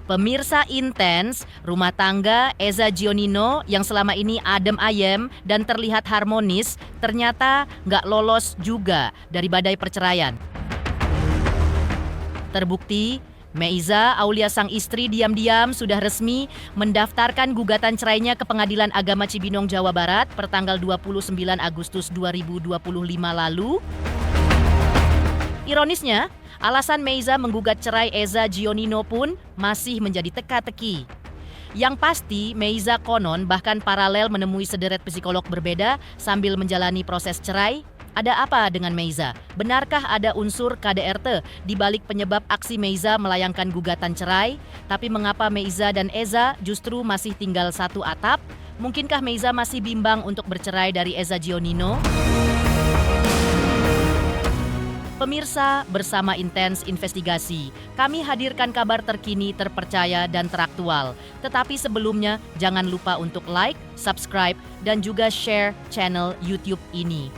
Pemirsa intens, rumah tangga Eza Gionino yang selama ini adem ayem dan terlihat harmonis, ternyata nggak lolos juga dari badai perceraian. Terbukti, Meiza Aulia sang istri diam-diam sudah resmi mendaftarkan gugatan cerainya ke Pengadilan Agama Cibinong, Jawa Barat pertanggal 29 Agustus 2025 lalu. Ironisnya, alasan Meiza menggugat cerai Eza Gionino pun masih menjadi teka-teki. Yang pasti, Meiza konon bahkan paralel menemui sederet psikolog berbeda sambil menjalani proses cerai. Ada apa dengan Meiza? Benarkah ada unsur KDRT di balik penyebab aksi Meiza melayangkan gugatan cerai? Tapi mengapa Meiza dan Eza justru masih tinggal satu atap? Mungkinkah Meiza masih bimbang untuk bercerai dari Eza Gionino? Pemirsa, bersama Intens Investigasi, kami hadirkan kabar terkini, terpercaya, dan teraktual. Tetapi sebelumnya, jangan lupa untuk like, subscribe, dan juga share channel YouTube ini.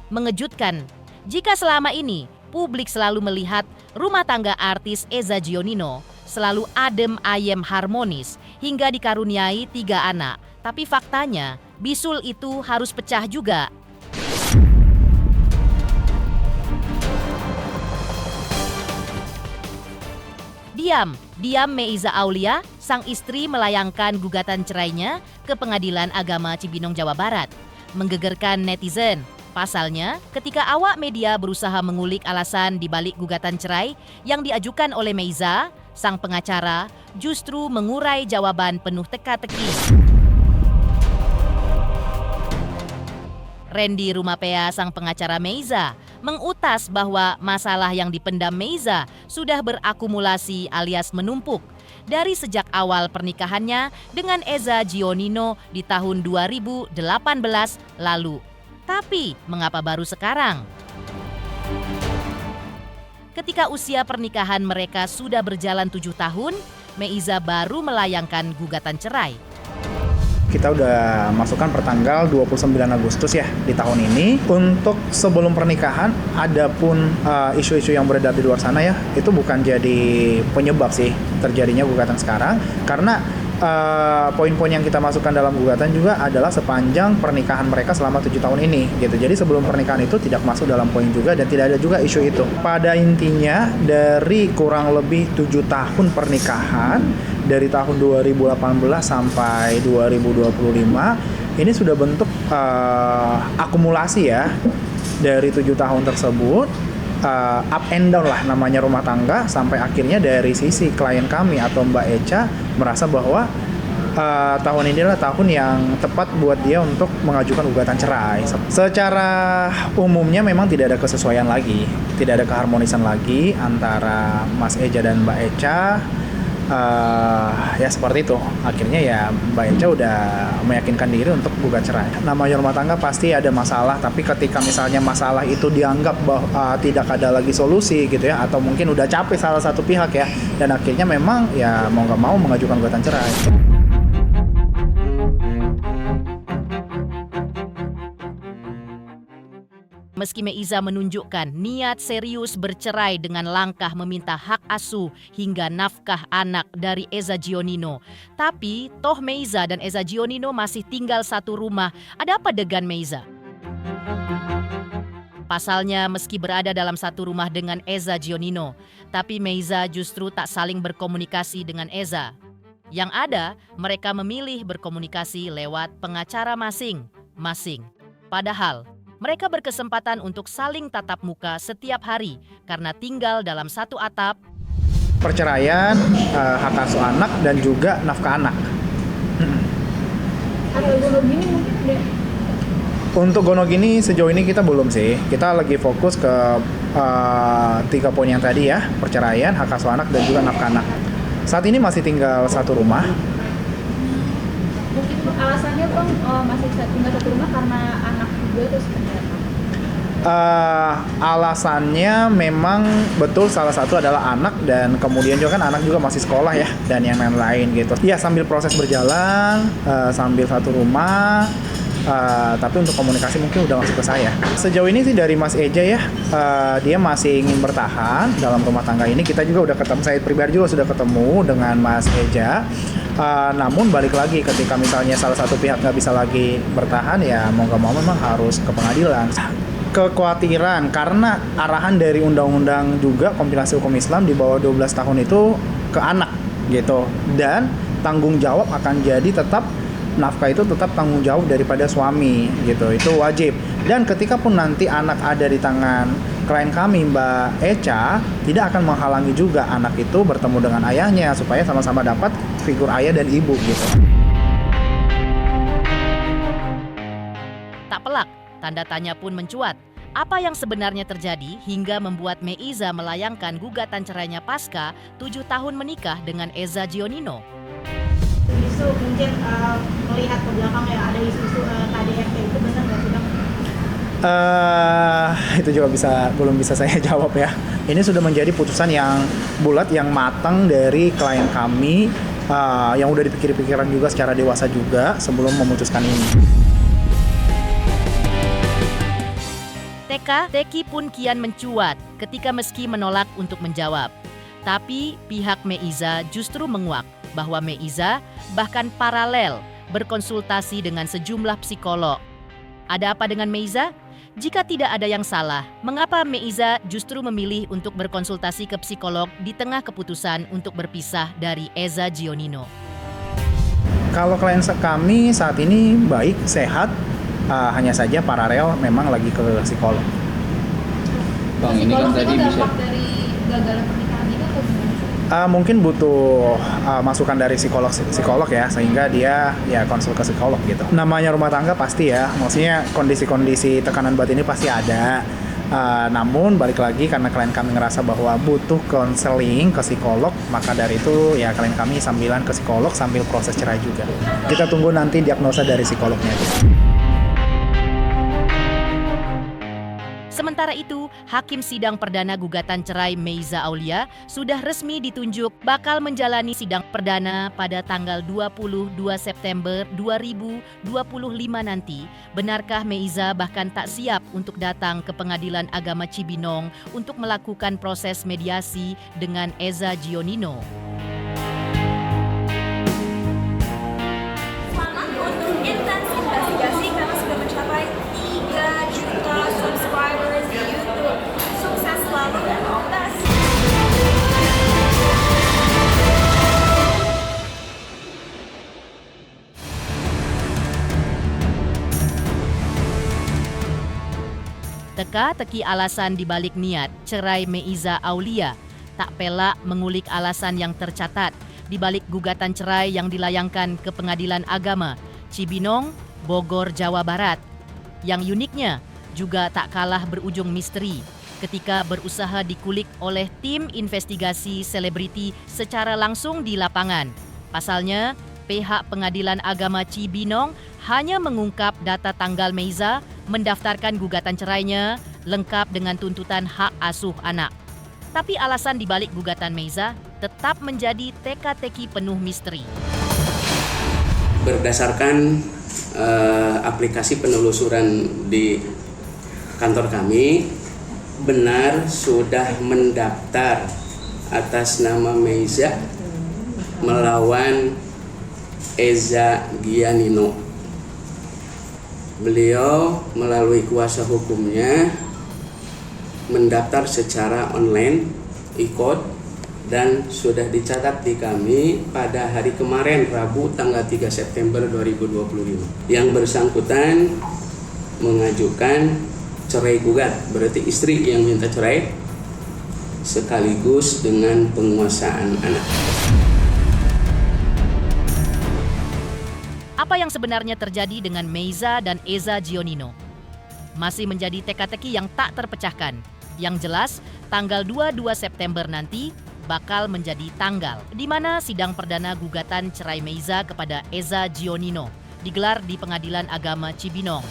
Mengejutkan, jika selama ini publik selalu melihat rumah tangga artis Eza Gionino selalu adem ayem harmonis hingga dikaruniai 3 anak. Tapi faktanya, bisul itu harus pecah juga. Diam Meiza Aulia, sang istri melayangkan gugatan cerainya ke Pengadilan Agama Cibinong, Jawa Barat. Menggegerkan netizen. Pasalnya, ketika awak media berusaha mengulik alasan di balik gugatan cerai yang diajukan oleh Meiza, sang pengacara justru mengurai jawaban penuh teka-teki. Randy Rumapea, sang pengacara Meiza, mengutas bahwa masalah yang dipendam Meiza sudah berakumulasi alias menumpuk dari sejak awal pernikahannya dengan Eza Gionino di tahun 2018 lalu. Tapi, mengapa baru sekarang? Ketika usia pernikahan mereka sudah berjalan 7 tahun, Meiza baru melayangkan gugatan cerai. Kita udah masukkan pertanggal 29 Agustus ya di tahun ini. Untuk sebelum pernikahan, adapun isu-isu yang beredar di luar sana ya, itu bukan jadi penyebab sih terjadinya gugatan sekarang. Karena poin-poin yang kita masukkan dalam gugatan juga adalah sepanjang pernikahan mereka selama 7 tahun ini gitu. Jadi sebelum pernikahan itu tidak masuk dalam poin juga dan tidak ada juga isu itu. Pada intinya dari kurang lebih 7 tahun pernikahan dari tahun 2018 sampai 2025 ini sudah bentuk akumulasi ya dari 7 tahun tersebut. Up and down lah namanya rumah tangga, sampai akhirnya dari sisi klien kami atau Mbak Echa merasa bahwa tahun ini adalah tahun yang tepat buat dia untuk mengajukan gugatan cerai. Secara umumnya memang tidak ada kesesuaian lagi, tidak ada keharmonisan lagi antara Mas Eja dan Mbak Echa. Ya seperti itu. Akhirnya ya Mbak Echa udah meyakinkan diri untuk gugat cerai. Namanya rumah tangga pasti ada masalah, tapi ketika misalnya masalah itu dianggap bahwa tidak ada lagi solusi gitu ya, atau mungkin udah capek salah satu pihak ya, dan akhirnya memang ya mau nggak mau mengajukan gugatan cerai. Meski Meiza menunjukkan niat serius bercerai dengan langkah meminta hak asuh hingga nafkah anak dari Eza Gionino, tapi toh Meiza dan Eza Gionino masih tinggal satu rumah. Ada apa dengan Meiza? Pasalnya, meski berada dalam satu rumah dengan Eza Gionino, tapi Meiza justru tak saling berkomunikasi dengan Eza. Yang ada, mereka memilih berkomunikasi lewat pengacara masing-masing. Padahal, mereka berkesempatan untuk saling tatap muka setiap hari karena tinggal dalam satu atap. Perceraian, hak asuh anak, dan juga nafkah anak. Untuk gonogini sejauh ini kita belum sih. Kita lagi fokus ke 3 poin yang tadi ya, perceraian, hak asuh anak, dan juga nafkah anak. Saat ini masih tinggal satu rumah. Mungkin alasannya Bang masih tinggal satu rumah karena anak juga terus seperti apa? Alasannya memang betul, salah satu adalah anak, dan kemudian juga kan anak juga masih sekolah ya, dan yang lain-lain gitu. Ya sambil proses berjalan, sambil satu rumah, tapi untuk komunikasi mungkin udah masuk ke saya. Sejauh ini sih dari Mas Eja ya, dia masih ingin bertahan dalam rumah tangga ini. Kita juga udah ketemu, saya pribadi juga sudah ketemu dengan Mas Eja. Namun balik lagi, ketika misalnya salah satu pihak nggak bisa lagi bertahan, ya mau nggak mau memang harus ke pengadilan. Kekhawatiran karena arahan dari undang-undang juga kompilasi hukum Islam di bawah 12 tahun itu ke anak gitu, dan tanggung jawab akan jadi tetap, nafkah itu tetap tanggung jawab daripada suami gitu, itu wajib. Dan ketika pun nanti anak ada di tangan klien kami Mbak Echa, tidak akan menghalangi juga anak itu bertemu dengan ayahnya supaya sama-sama dapat figur ayah dan ibu gitu. Tak pelak, tanda tanya pun mencuat. Apa yang sebenarnya terjadi hingga membuat Meiza melayangkan gugatan cerainya pasca 7 tahun menikah dengan Eza Gionino? Isu mungkin melihat ke belakang ya, ada isu-isu KDRT itu benar nggak sih Bang? Itu juga belum bisa saya jawab ya. Ini sudah menjadi putusan yang bulat, yang matang dari klien kami, yang udah dipikir-pikiran juga secara dewasa juga sebelum memutuskan ini. Teki pun kian mencuat ketika meski menolak untuk menjawab. Tapi pihak Meiza justru menguak bahwa Meiza bahkan paralel berkonsultasi dengan sejumlah psikolog. Ada apa dengan Meiza? Jika tidak ada yang salah, mengapa Meiza justru memilih untuk berkonsultasi ke psikolog di tengah keputusan untuk berpisah dari Eza Gionino? Kalau klien kami saat ini baik, sehat, hanya saja paralel memang lagi ke psikolog. Bang, ini kan tadi bisa dari gagal pernikahan itu atau gimana? Mungkin butuh masukan dari psikolog ya, sehingga dia ya konsul ke psikolog gitu. Namanya rumah tangga pasti ya, maksudnya kondisi-kondisi tekanan batin ini pasti ada. Namun balik lagi, karena klien kami ngerasa bahwa butuh konseling ke psikolog, maka dari itu ya klien kami sambilan ke psikolog sambil proses cerai juga. Kita tunggu nanti diagnosa dari psikolognya. Sementara itu, Hakim Sidang Perdana Gugatan Cerai Meiza Aulia sudah resmi ditunjuk bakal menjalani sidang perdana pada tanggal 22 September 2025 nanti. Benarkah Meiza bahkan tak siap untuk datang ke Pengadilan Agama Cibinong untuk melakukan proses mediasi dengan Eza Gionino? Selamat untuk instansi investigasi karena sudah mencapai 3 juta subscribers di YouTube. Sukses selalu dan all the best. Teka-teki alasan dibalik niat cerai Meiza Aulia, tak pelak mengulik alasan yang tercatat di balik gugatan cerai yang dilayangkan ke Pengadilan Agama Cibinong, Bogor, Jawa Barat. Yang uniknya juga tak kalah berujung misteri ketika berusaha dikulik oleh tim investigasi selebriti secara langsung di lapangan. Pasalnya, pihak Pengadilan Agama Cibinong hanya mengungkap data tanggal Meiza mendaftarkan gugatan cerainya lengkap dengan tuntutan hak asuh anak. Tapi alasan dibalik gugatan Meiza tetap menjadi teka-teki penuh misteri. Berdasarkan aplikasi penelusuran di kantor kami, benar sudah mendaftar atas nama Meiza melawan Eza Gionino. Beliau melalui kuasa hukumnya mendaftar secara online, e-code, dan sudah dicatat di kami pada hari kemarin, Rabu tanggal 3 September 2025. Yang bersangkutan mengajukan cerai gugat, berarti istri yang minta cerai sekaligus dengan penguasaan anak. Apa yang sebenarnya terjadi dengan Meiza dan Eza Gionino? Masih menjadi teka-teki yang tak terpecahkan. Yang jelas, tanggal 22 September nanti bakal menjadi tanggal di mana sidang perdana gugatan cerai Meiza kepada Eza Gionino digelar di Pengadilan Agama Cibinong.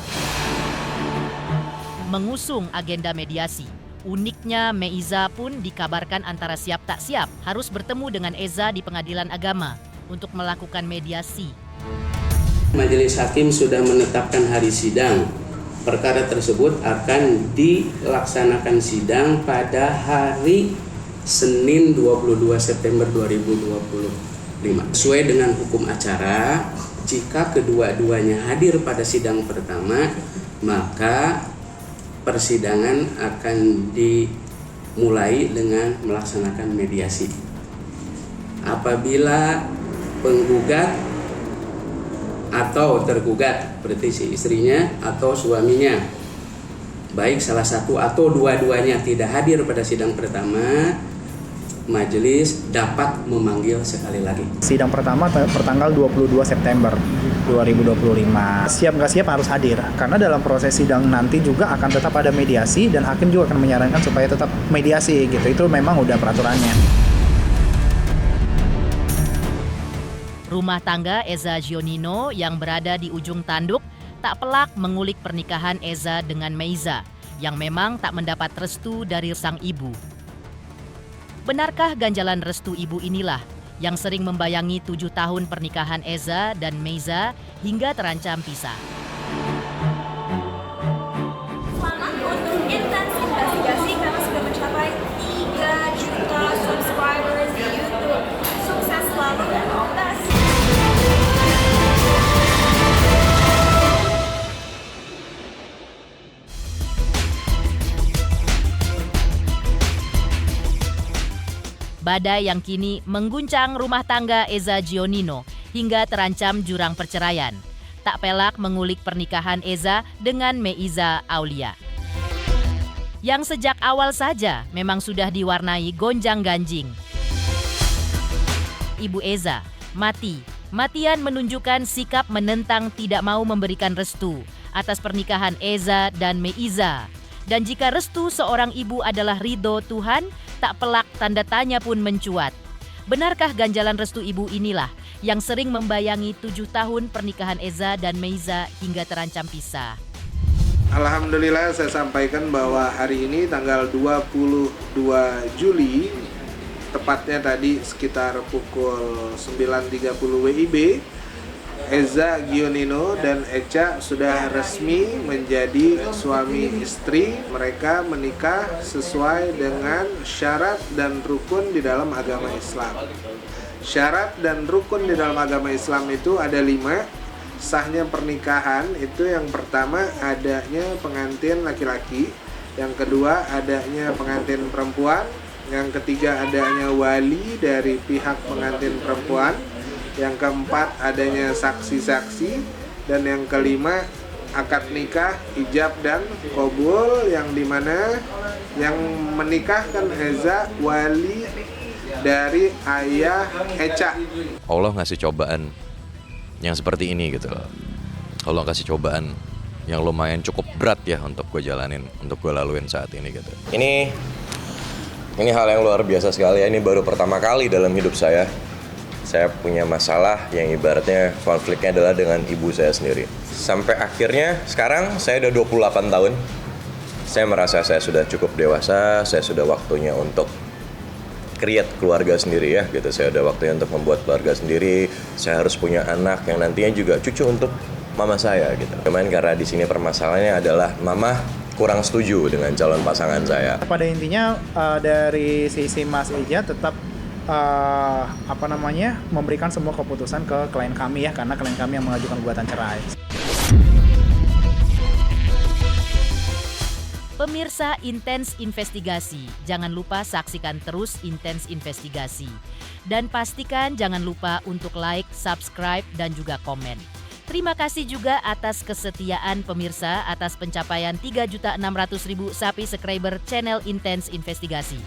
mengusung agenda mediasi. Uniknya, Meiza pun dikabarkan antara siap tak siap harus bertemu dengan Eza di pengadilan agama untuk melakukan mediasi. Majelis Hakim sudah menetapkan hari sidang. Perkara tersebut akan dilaksanakan sidang pada hari Senin 22 September 2025. Sesuai dengan hukum acara, jika kedua-duanya hadir pada sidang pertama, maka persidangan akan dimulai dengan melaksanakan mediasi. Apabila penggugat atau tergugat, berarti si istrinya atau suaminya, baik salah satu atau dua-duanya tidak hadir pada sidang pertama, majelis dapat memanggil sekali lagi. Sidang pertama pertanggal 22 September 2025. Siap nggak siap harus hadir, karena dalam proses sidang nanti juga akan tetap ada mediasi dan hakim juga akan menyarankan supaya tetap mediasi gitu. Itu memang udah peraturannya. Rumah tangga Eza Gionino yang berada di ujung tanduk tak pelak mengulik pernikahan Eza dengan Meiza yang memang tak mendapat restu dari sang ibu. Benarkah ganjalan restu ibu inilah yang sering membayangi 7 tahun pernikahan Eza dan Meiza hingga terancam pisah? Selamat untuk Intens Investigasi karena sudah mencapai 3 juta subscribers di YouTube. Sukses selalu dan all the best. Badai yang kini mengguncang rumah tangga Eza Gionino hingga terancam jurang perceraian. Tak pelak mengulik pernikahan Eza dengan Meiza Aulia, yang sejak awal saja memang sudah diwarnai gonjang-ganjing. Ibu Eza, mati-matian menunjukkan sikap menentang tidak mau memberikan restu atas pernikahan Eza dan Meiza. Dan jika restu seorang ibu adalah ridho Tuhan, tak pelak tanda tanya pun mencuat. Benarkah ganjalan restu ibu inilah yang sering membayangi 7 tahun pernikahan Eza dan Meiza hingga terancam pisah? Alhamdulillah saya sampaikan bahwa hari ini tanggal 22 Juli, tepatnya tadi sekitar pukul 9.30 WIB, Eza Gionino dan Echa sudah resmi menjadi suami istri. Mereka menikah sesuai dengan syarat dan rukun di dalam agama Islam. Syarat dan rukun di dalam agama Islam itu ada 5. Sahnya pernikahan itu yang pertama adanya pengantin laki-laki, yang kedua adanya pengantin perempuan, yang ketiga adanya wali dari pihak pengantin perempuan, yang keempat adanya saksi-saksi, dan yang kelima akad nikah, ijab dan qabul, yang dimana yang menikahkan Eza wali dari ayah Echa. Allah ngasih cobaan yang seperti ini gitu loh. Allah kasih cobaan yang lumayan cukup berat ya untuk gue jalanin, untuk gue laluin saat ini gitu. Ini hal yang luar biasa sekali ya. Ini baru pertama kali dalam hidup saya punya masalah yang ibaratnya konfliknya adalah dengan ibu saya sendiri. Sampai akhirnya sekarang saya udah 28 tahun. Saya merasa saya sudah cukup dewasa, saya sudah waktunya untuk create keluarga sendiri ya gitu. Saya udah waktunya untuk membuat keluarga sendiri. Saya harus punya anak yang nantinya juga cucu untuk mama saya gitu. Cuman karena di sini permasalahannya adalah mama kurang setuju dengan calon pasangan saya. Pada intinya dari sisi Mas Eja tetap memberikan semua keputusan ke klien kami ya, karena klien kami yang mengajukan gugatan cerai. Pemirsa Intens Investigasi, jangan lupa saksikan terus Intens Investigasi. Dan pastikan jangan lupa untuk like, subscribe, dan juga komen. Terima kasih juga atas kesetiaan pemirsa atas pencapaian 3.600.000 subscriber channel Intens Investigasi.